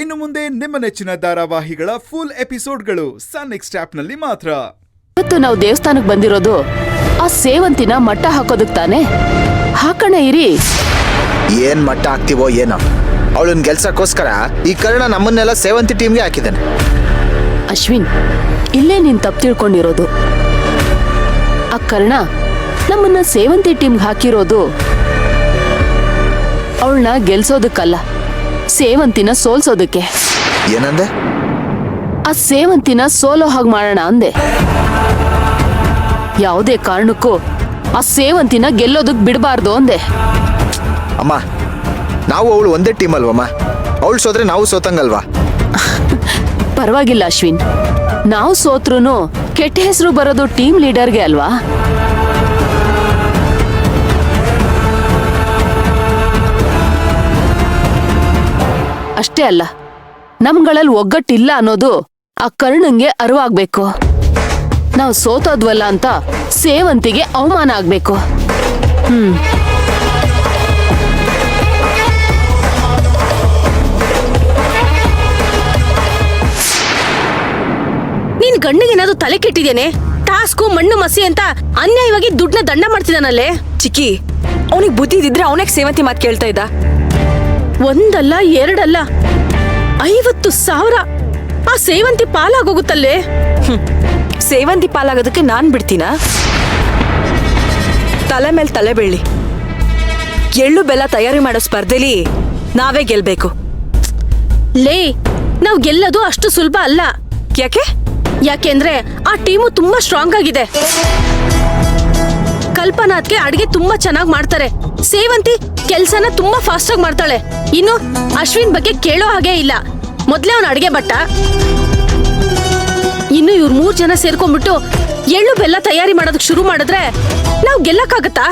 ಇನ್ನು ಮುಂದೆ ನಿಮ್ಮ ನೆಚ್ಚಿನ ಧಾರಾವಾಹಿಗಳ ಫುಲ್ ಎಪಿಸೋಡ್ಗಳು ಸನ್ ನೆಕ್ಸ್ಟ್ ಆಪ್ನಲ್ಲಿ ಮಾತ್ರ. ಇವತ್ತು ನಾವು ದೇವಸ್ಥಾನಕ್ಕೆ ಬಂದಿರೋದು ಆ ಸೇವಂತಿನ ಮಟ್ಟ ಹಾಕೋದಕ್ ತಾನೆ. ಹಾಕಣ ಇರಿ. ಏನ್ ಮಟ್ಟ ಹಾಕ್ತಿವೋ ಏನೋ, ಅವಳನ್ನ ಗೆಲ್ಸಕ್ಕೋಸ್ಕರ ಈ ಕರ್ಣ ನಮ್ಮನ್ನೆಲ್ಲ ಸೇವಂತಿ ಟೀಮ್ಗೆ ಹಾಕಿದ್ದಾನೆ. ಅಶ್ವಿನ್, ಇಲ್ಲೇ ನೀನ್ ತಪ್ಪು ತಿಳ್ಕೊಂಡಿರೋದು. ಆ ಕರ್ಣ ನಮ್ಮನ್ನ ಸೇವಂತಿ ಟೀಮ್ಗೆ ಹಾಕಿರೋದು ಅವಳನ್ನ ಗೆಲ್ಸೋದಕ್ಕಲ್ಲ, ಸೇವಂತಿನ ಸೋಲ್ಸೋದಕ್ಕೆ. ಏನಂದೆ? ಆ ಸೇವಂತಿನ ಸೋಲೋ ಹಾಗೆ ಮಾಡೋಣ ಅಂದೆ. ಯಾವುದೇ ಕಾರಣಕ್ಕೂ ಆ ಸೇವಂತಿನ ಗೆಲ್ಲೋದಕ್ ಬಿಡಬಾರ್ದು ಅಂದೆ. ಅಮ್ಮ, ನಾವು ಅವಳು ಒಂದೇ ಟೀಮ್ ಅಲ್ವಮ್ಮ, ಅವಳು ಸೋದ್ರೆ ನಾವು ಸೋತಂಗಲ್ವಾ? ಪರವಾಗಿಲ್ಲ ಅಶ್ವಿನ್, ನಾವು ಸೋತ್ರುನು ಕೆಟ್ಟ ಹೆಸರು ಬರೋದು ಟೀಮ್ ಲೀಡರ್ಗೆ ಅಲ್ವಾ? ಅಷ್ಟೇ ಅಲ್ಲ, ನಮ್ಗಳಲ್ಲಿ ಒಗ್ಗಟ್ಟಿಲ್ಲ ಅನ್ನೋದು ಆ ಕರ್ಣಂಗೆ ಅರಿವಾಗ್ಬೇಕು. ನಾವು ಸೋತೋದ್ವಲ್ಲ ಅಂತ ಸೇವಂತಿಗೆ ಅವಮಾನ ಆಗ್ಬೇಕು. ನಿನ್ ಗಂಡಿಗೇನಾದ್ರು ತಲೆ ಕೆಟ್ಟಿದ್ದೇನೆ? ಟಾಸ್ಕು ಮಣ್ಣು ಮಸಿ ಅಂತ ಅನ್ಯಾಯವಾಗಿ ದುಡ್ಡನ್ನ ದಂಡ ಮಾಡ್ತಿದ್ದಾನಲ್ಲೇ. ಚಿಕ್ಕಿ, ಅವನಿಗೆ ಬುದ್ಧಿ ಇದ್ರೆ ಅವನಿಗೆ ಸೇವಂತಿ ಮಾತು ಕೇಳ್ತಾ ಇದ್ದ. ಒಂದಲ್ಲ ಎರಡಲ್ಲ 50,000 ಆ ಸೇವಂತಿ ಪಾಲಾಗೋಗುತ್ತಲ್ಲೇ. ಸೇವಂತಿ ಪಾಲಾಗೋದಕ್ಕೆ ನಾನ್ ಬಿಡ್ತೀನ? ತಲೆ ಮೇಲೆ ತಲೆ ಬೀಳಿ. ಎಳ್ಳು ಬೆಲ್ಲ ತಯಾರಿ ಮಾಡೋ ಸ್ಪರ್ಧೆಲಿ ನಾವೇ ಗೆಲ್ಬೇಕು. ಲೇ, ನಾವ್ ಗೆಲ್ಲೋದು ಅಷ್ಟು ಸುಲಭ ಅಲ್ಲ. ಯಾಕೆ? ಯಾಕೆಂದ್ರೆ ಆ ಟೀಮು ತುಂಬಾ ಸ್ಟ್ರಾಂಗ್ ಆಗಿದೆ. ಕಲ್ಪನಾತ್ಗೆ ಅಡಿಗೆ ತುಂಬಾ ಚೆನ್ನಾಗಿ ಮಾಡ್ತಾರೆ. ಸೇವಂತಿ ಕೆಲ್ಸನ ತುಂಬಾ ಫಾಸ್ಟ್ ಆಗಿ ಮಾಡ್ತಾಳೆ. ಇನ್ನು ಅಶ್ವಿನ್ ಬಗ್ಗೆ ಕೇಳೋ ಹಾಗೆ ಇಲ್ಲ, ಮೊದ್ಲೇ ಅವನ ಅಡಿಗೆ ಬಟ್ಟ. ಇನ್ನು ಇವ್ರು 3 ಜನ ಸೇರ್ಕೊಂಡ್ಬಿಟ್ಟು ಎಳ್ಳು ಬೆಲ್ಲ ತಯಾರಿ ಮಾಡೋದಕ್ಕೆ ಶುರು ಮಾಡಿದ್ರೆ ನಾವ್ ಗೆಲ್ಲಕ್ಕಾಗತ್ತಾ?